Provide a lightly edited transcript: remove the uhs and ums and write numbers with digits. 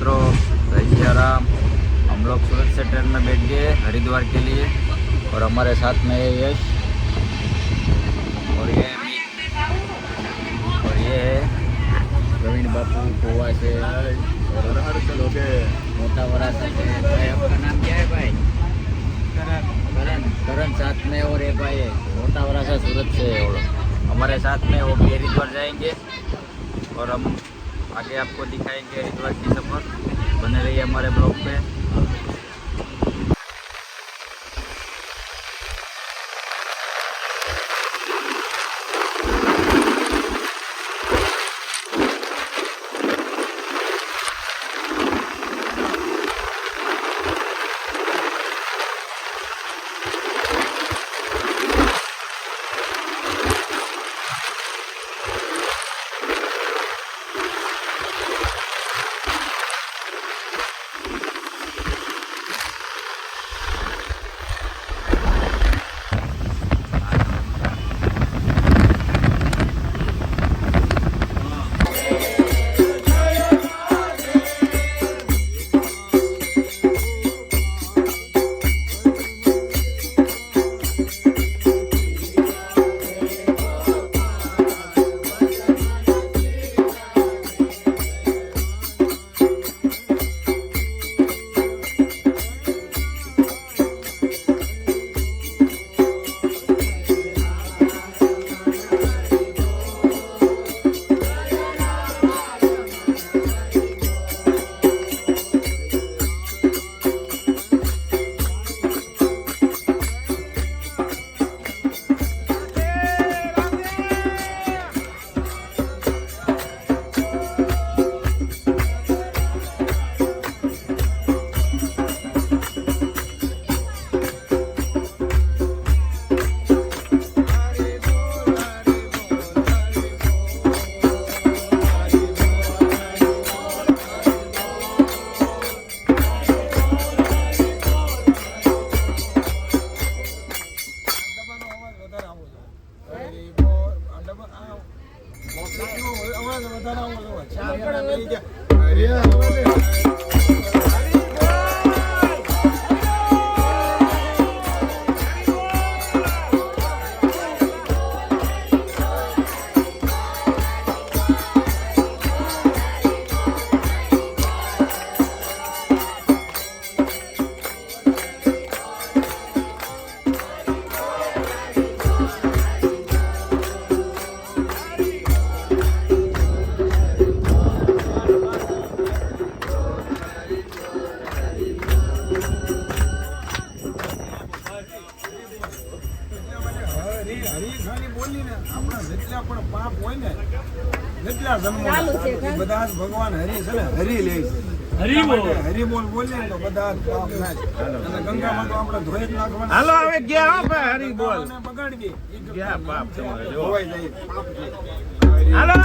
मित्रों, जय सिया राम। हम लोग सूरत से ट्रेन में बैठ गए हरिद्वार के लिए और हमारे साथ में है यश और ये है प्रवीण बापू गोवा से और हर चलो के मोटा बड़ा भाई। आपका नाम क्या है भाई? करण साथ में और एक भाई है मोटा बड़ा सा सूरत से और हमारे साथ में वो भी हरिद्वार जाएंगे और हम आगे आपको दिखाएंगे हरिद्वार की सफर। बने रहिए हमारे ब्लॉग पे। ભગવાન હરી છે ને હરી લે હરી બોલ બોલે તો બધા પાપ નાશ અને ગંગામાં તો આપણે ધોઈ જ નાખવાના. હાલો હવે ગયા આપણે હરી બોલ બગાડી દે ગયા પાપ તમારે જોવાઈ જાય પાપ છે. હાલો